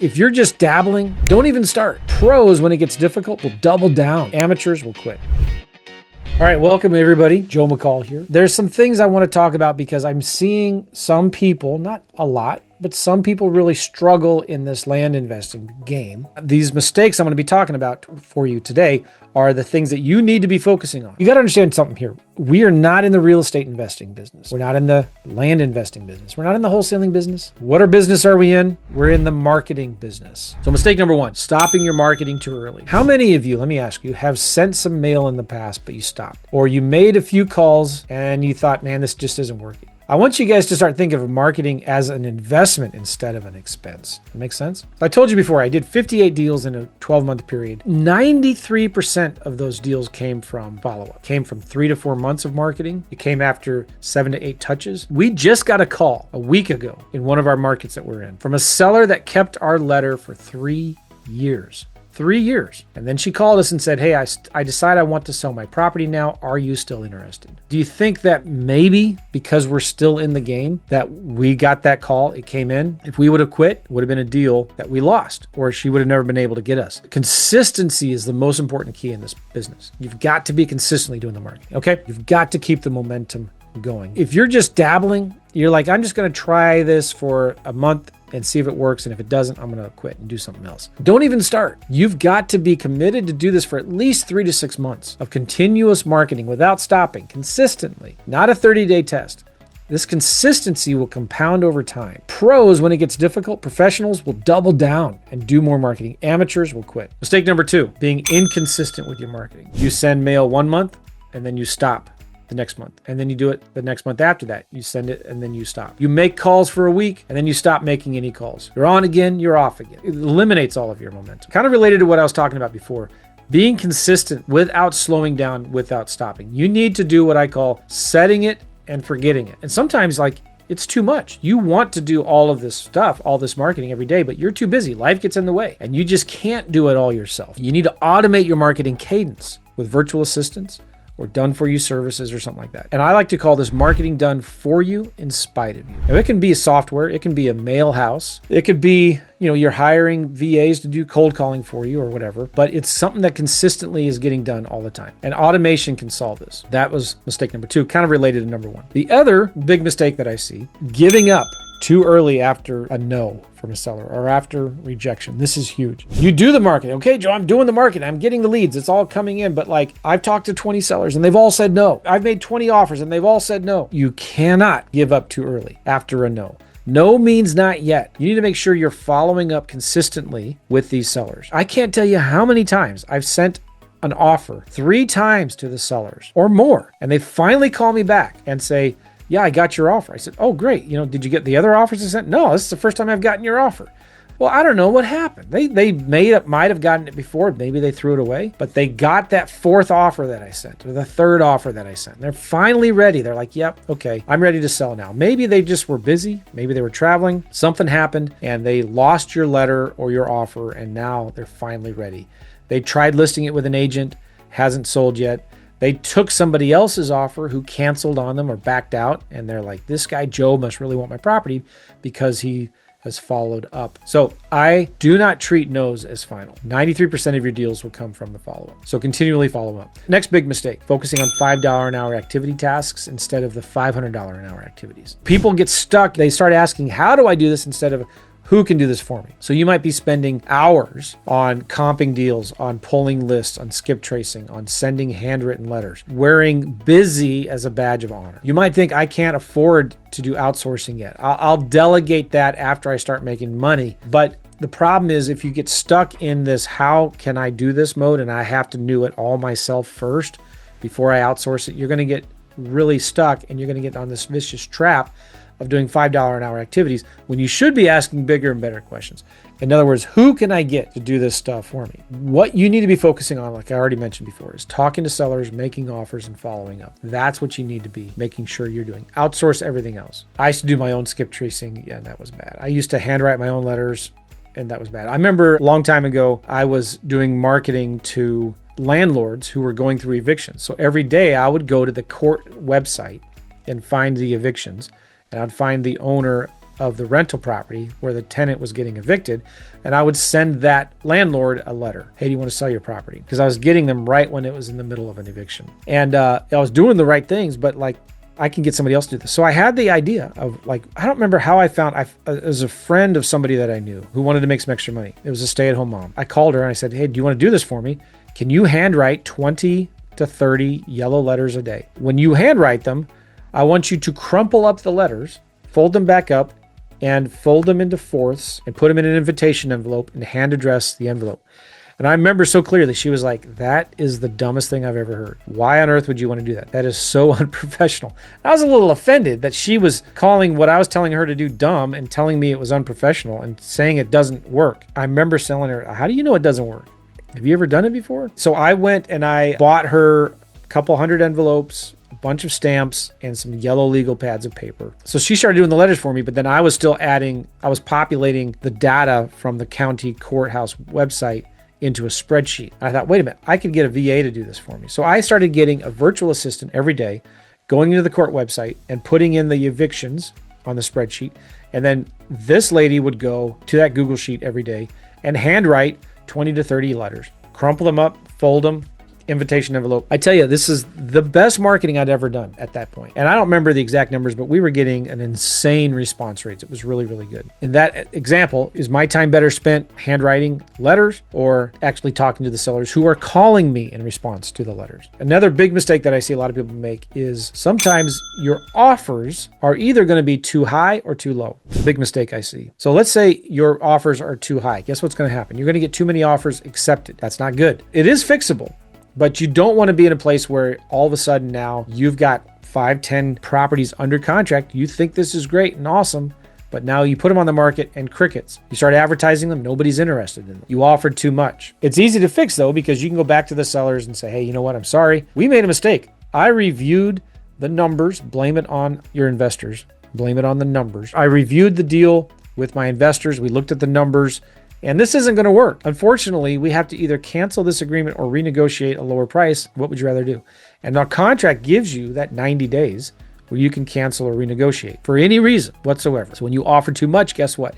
If you're just dabbling, don't even start. Pros, when it gets difficult, will double down. Amateurs will quit. All right, welcome everybody. Joe McCall here. There's some things I want to talk about because I'm seeing some people, not a lot, but some people really struggle in this land investing game. These mistakes I'm going to be talking about for you today are the things that you need to be focusing on. You got to understand something here. We are not in the real estate investing business. We're not in the land investing business. We're not in the wholesaling business. What business are we in? We're in the marketing business. So mistake number one, stopping your marketing too early. How many of you, let me ask you, have sent some mail in the past, but you stopped? Or you made a few calls and you thought, man, this just isn't working. I want you guys to start thinking of marketing as an investment instead of an expense. That makes sense? I told you before, I did 58 deals in a 12-month period. 93% of those deals came from follow-up, came from 3 to 4 months of marketing. It came after 7 to 8 touches. We just got a call a week ago in one of our markets that we're in from a seller that kept our letter for 3 years. 3 years. And then she called us and said, hey, I decide I want to sell my property now. Are you still interested? Do you think that maybe because we're still in the game that we got that call, it came in? If we would have quit, it would have been a deal that we lost, or she would have never been able to get us. Consistency is the most important key in this business. You've got to be consistently doing the marketing, okay? You've got to keep the momentum going. If you're just dabbling, you're like, I'm just going to try this for a month and see if it works. And if it doesn't, I'm going to quit and do something else. Don't even start. You've got to be committed to do this for at least 3 to 6 months of continuous marketing without stopping, consistently, not a 30-day test. This consistency will compound over time. Pros, when it gets difficult, professionals will double down and do more marketing. Amateurs will quit. Mistake number 2, being inconsistent with your marketing. You send mail 1 month and then you stop the next month. And then you do it the next month after that. You send it and then you stop. You make calls for a week and then you stop making any calls. You're on again, you're off again. It eliminates all of your momentum. Kind of related to what I was talking about before. Being consistent without slowing down, without stopping. You need to do what I call setting it and forgetting it. And sometimes it's too much. You want to do all of this stuff, all this marketing every day, but you're too busy. Life gets in the way and you just can't do it all yourself. You need to automate your marketing cadence with virtual assistants or done for you services or something like that. And I like to call this marketing done for you in spite of you. Now, it can be a software, it can be a mail house, it could be, you're hiring VAs to do cold calling for you or whatever, but it's something that consistently is getting done all the time. And automation can solve this. That was mistake number 2, kind of related to number 1. The other big mistake that I see, giving up too early after a no from a seller or after rejection. This is huge. You do the marketing. Okay, Joe, I'm doing the marketing. I'm getting the leads. It's all coming in. But I've talked to 20 sellers and they've all said no. I've made 20 offers and they've all said no. You cannot give up too early after a no. No means not yet. You need to make sure you're following up consistently with these sellers. I can't tell you how many times I've sent an offer 3 times to the sellers or more. And they finally call me back and say, yeah, I got your offer. I said, oh, great. Did you get the other offers I sent? No, this is the first time I've gotten your offer. Well, I don't know what happened. They might have gotten it before. Maybe they threw it away, but they got that 4th offer that I sent or the 3rd offer that I sent. They're finally ready. They're like, yep, okay, I'm ready to sell now. Maybe they just were busy. Maybe they were traveling. Something happened and they lost your letter or your offer and now they're finally ready. They tried listing it with an agent, hasn't sold yet. They took somebody else's offer who canceled on them or backed out. And they're like, this guy, Joe, must really want my property because he has followed up. So I do not treat no's as final. 93% of your deals will come from the follow-up. So continually follow up. Next big mistake, focusing on $5 an hour activity tasks instead of the $500 an hour activities. People get stuck. They start asking, how do I do this instead of who can do this for me? So you might be spending hours on comping deals, on pulling lists, on skip tracing, on sending handwritten letters, wearing busy as a badge of honor. You might think, I can't afford to do outsourcing yet. I'll delegate that after I start making money. But the problem is if you get stuck in this, how can I do this mode? And I have to do it all myself first before I outsource it. You're going to get really stuck and you're going to get on this vicious trap of doing $5 an hour activities when you should be asking bigger and better questions. In other words, who can I get to do this stuff for me? What you need to be focusing on, like I already mentioned before, is talking to sellers, making offers, and following up. That's what you need to be making sure you're doing. Outsource everything else. I used to do my own skip tracing. Yeah, that was bad. I used to handwrite my own letters, and that was bad. I remember a long time ago, I was doing marketing to landlords who were going through evictions. So every day I would go to the court website and find the evictions. And I'd find the owner of the rental property where the tenant was getting evicted. And I would send that landlord a letter. Hey, do you want to sell your property? Because I was getting them right when it was in the middle of an eviction. And I was doing the right things, but like, I can get somebody else to do this. So I had the idea of like, I don't remember how it was a friend of somebody that I knew who wanted to make some extra money. It was a stay-at-home mom. I called her and I said, hey, do you want to do this for me? Can you handwrite 20 to 30 yellow letters a day? When you handwrite them, I want you to crumple up the letters, fold them back up, and fold them into fourths and put them in an invitation envelope and hand address the envelope. And I remember so clearly, she was like, that is the dumbest thing I've ever heard. Why on earth would you want to do that? That is so unprofessional. I was a little offended that she was calling what I was telling her to do dumb and telling me it was unprofessional and saying it doesn't work. I remember telling her, how do you know it doesn't work? Have you ever done it before? So I went and I bought her a couple hundred envelopes, a bunch of stamps, and some yellow legal pads of paper. So she started doing the letters for me, but then I was still I was populating the data from the county courthouse website into a spreadsheet. I thought, wait a minute, I could get a VA to do this for me. So I started getting a virtual assistant every day, going into the court website and putting in the evictions on the spreadsheet. And then this lady would go to that Google sheet every day and handwrite 20 to 30 letters, crumple them up, fold them, invitation envelope. I tell you, this is the best marketing I'd ever done at that point. And I don't remember the exact numbers, but we were getting an insane response rates. It was really, really good. In that example, is my time better spent handwriting letters or actually talking to the sellers who are calling me in response to the letters? Another big mistake that I see a lot of people make is sometimes your offers are either going to be too high or too low. Big mistake I see. So let's say your offers are too high. Guess what's going to happen? You're going to get too many offers accepted. That's not good. It is fixable. But you don't want to be in a place where all of a sudden now you've got 5, 10 properties under contract. You think this is great and awesome, but now you put them on the market and crickets. You start advertising them, nobody's interested in them. You offered too much. It's easy to fix though, because you can go back to the sellers and say, hey, you know what? I'm sorry. We made a mistake. I reviewed the numbers. Blame it on your investors. Blame it on the numbers. I reviewed the deal with my investors. We looked at the numbers. And this isn't going to work. Unfortunately, we have to either cancel this agreement or renegotiate a lower price. What would you rather do? And our contract gives you that 90 days where you can cancel or renegotiate for any reason whatsoever. So when you offer too much, guess what?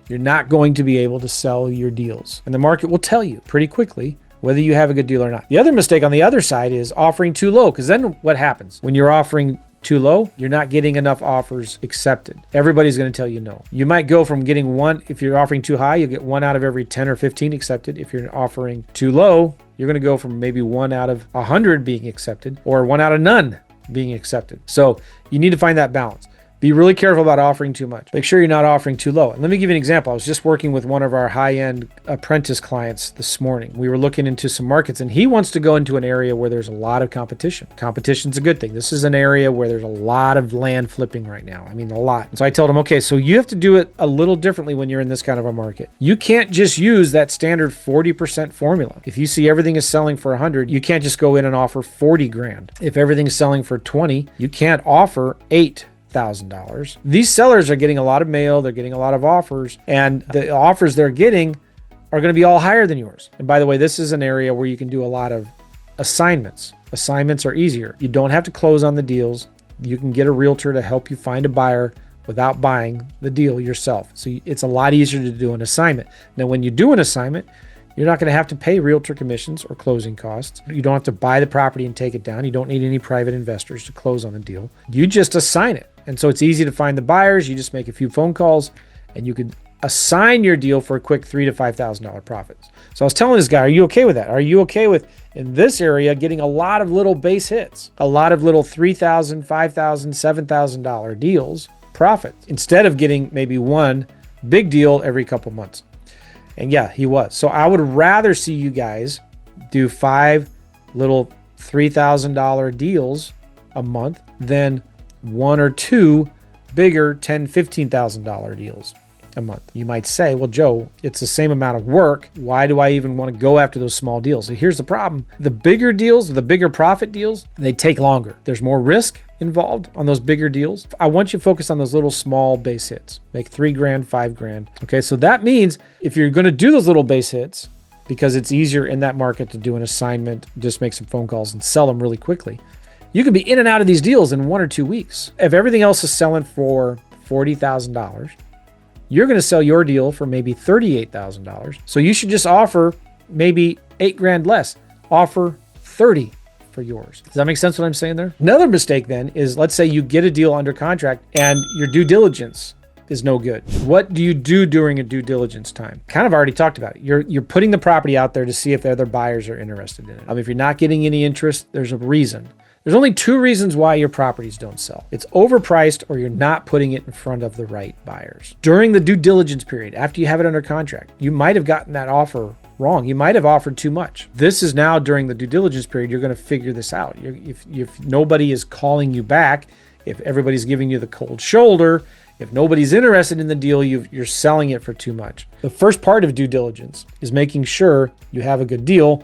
You're not going to be able to sell your deals. And the market will tell you pretty quickly whether you have a good deal or not. The other mistake on the other side is offering too low, because then what happens? When you're offering too low, you're not getting enough offers accepted. Everybody's going to tell you no. You might go from getting one, if you're offering too high, you'll get 1 out of every 10 or 15 accepted. If you're offering too low, you're going to go from maybe 1 out of 100 being accepted or 1 out of none being accepted. So you need to find that balance. Be really careful about offering too much. Make sure you're not offering too low. And let me give you an example. I was just working with one of our high-end apprentice clients this morning. We were looking into some markets, and he wants to go into an area where there's a lot of competition. Competition's a good thing. This is an area where there's a lot of land flipping right now. I mean, a lot. And so I told him, okay, so you have to do it a little differently when you're in this kind of a market. You can't just use that standard 40% formula. If you see everything is selling for 100, you can't just go in and offer 40 grand. If everything is selling for 20, you can't offer $8,000. These sellers are getting a lot of mail, they're getting a lot of offers, and the offers they're getting are going to be all higher than yours. And by the way, this is an area where you can do a lot of assignments. Assignments are easier. You don't have to close on the deals. You can get a realtor to help you find a buyer without buying the deal yourself. So it's a lot easier to do an assignment. Now, when you do an assignment, you're not going to have to pay realtor commissions or closing costs. You don't have to buy the property and take it down. You don't need any private investors to close on a deal. You just assign it. And so it's easy to find the buyers. You just make a few phone calls and you can assign your deal for a quick $3,000 to $5,000 profits. So I was telling this guy, are you okay with that? Are you okay with, in this area, getting a lot of little base hits, a lot of little $3,000, $5,000, $7,000 deals, profit, instead of getting maybe one big deal every couple months? And yeah, he was. So I would rather see you guys do 5 little $3,000 deals a month than 1 or 2 bigger $10,000, $15,000 deals a month. You might say, well, Joe, it's the same amount of work. Why do I even want to go after those small deals? So here's the problem. The bigger deals, the bigger profit deals, they take longer. There's more risk involved on those bigger deals. I want you to focus on those little small base hits. Make $3 grand, $5 grand. Okay, so that means if you're going to do those little base hits, because it's easier in that market to do an assignment, just make some phone calls and sell them really quickly, you can be in and out of these deals in 1 or 2 weeks. If everything else is selling for $40,000 You're going to sell your deal for maybe $38,000. So you should just offer maybe $8,000 less. Offer 30 for yours. Does that make sense what I'm saying there? Another mistake then is, let's say you get a deal under contract and your due diligence is no good. What do you do during a due diligence time? Kind of already talked about it. You're putting the property out there to see if other buyers are interested in it. If you're not getting any interest, there's a reason. There's only two reasons why your properties don't sell. It's overpriced, or you're not putting it in front of the right buyers. During the due diligence period, after you have it under contract, you might have gotten that offer wrong. You might have offered too much. This is now during the due diligence period, you're going to figure this out. If nobody is calling you back, if everybody's giving you the cold shoulder, if nobody's interested in the deal, you're selling it for too much. The first part of due diligence is making sure you have a good deal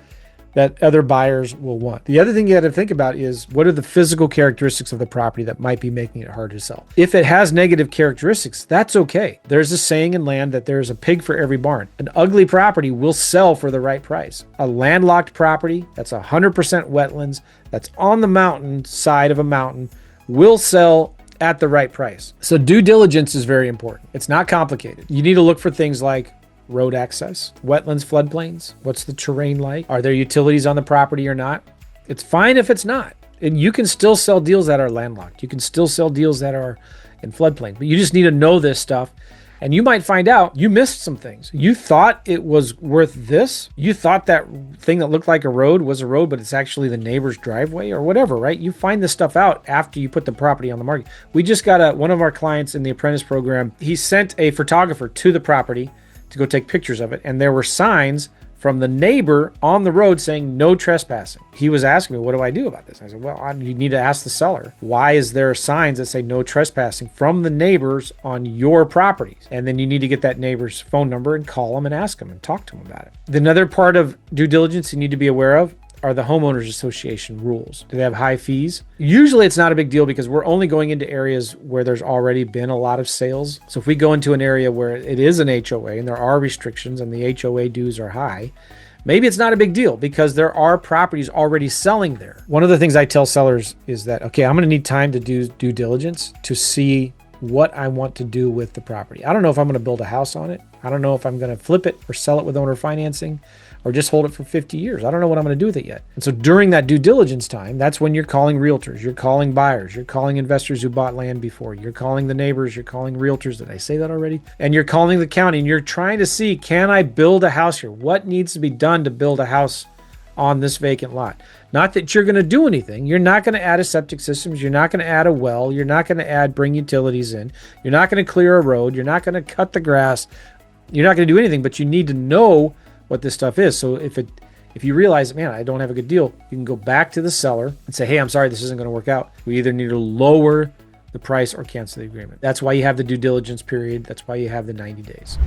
that other buyers will want. The other thing you got to think about is, what are the physical characteristics of the property that might be making it hard to sell? If it has negative characteristics, that's okay. There's a saying in land that there's a pig for every barn. An ugly property will sell for the right price. A landlocked property that's 100% wetlands, that's on the mountain side of a mountain, will sell at the right price. So due diligence is very important. It's not complicated. You need to look for things like road access, wetlands, floodplains. What's the terrain like? Are there utilities on the property or not? It's fine if it's not. And you can still sell deals that are landlocked. You can still sell deals that are in floodplain, but you just need to know this stuff. And you might find out you missed some things. You thought it was worth this. You thought that thing that looked like a road was a road, but it's actually the neighbor's driveway or whatever, right? You find this stuff out after you put the property on the market. We just got one of our clients in the apprentice program. He sent a photographer to the property to go take pictures of it. And there were signs from the neighbor on the road saying no trespassing. He was asking me, what do I do about this? I said, well, you need to ask the seller. Why is there signs that say no trespassing from the neighbors on your properties? And then you need to get that neighbor's phone number and call them and ask them and talk to them about it. Another part of due diligence you need to be aware of are the homeowners association rules. Do they have high fees? Usually it's not a big deal because we're only going into areas where there's already been a lot of sales. So if we go into an area where it is an HOA and there are restrictions and the HOA dues are high, maybe it's not a big deal because there are properties already selling there. One of the things I tell sellers is that, okay, I'm going to need time to do due diligence to see what I want to do with the property. I don't know if I'm going to build a house on it. I don't know if I'm going to flip it or sell it with owner financing, or just hold it for 50 years. I don't know what I'm going to do with it yet. And so during that due diligence time, that's when you're calling realtors, you're calling buyers, you're calling investors who bought land before, you're calling the neighbors, you're calling realtors. Did I say that already? And you're calling the county and you're trying to see, can I build a house here? What needs to be done to build a house on this vacant lot? Not that you're going to do anything. You're not going to add a septic system. You're not going to add a well. You're not going to bring utilities in. You're not going to clear a road. You're not going to cut the grass. You're not going to do anything, but you need to know what this stuff is. So if you realize, man, I don't have a good deal, you can go back to the seller and say, hey, I'm sorry, this isn't going to work out. We either need to lower the price or cancel the agreement. That's why you have the due diligence period. That's why you have the 90 days.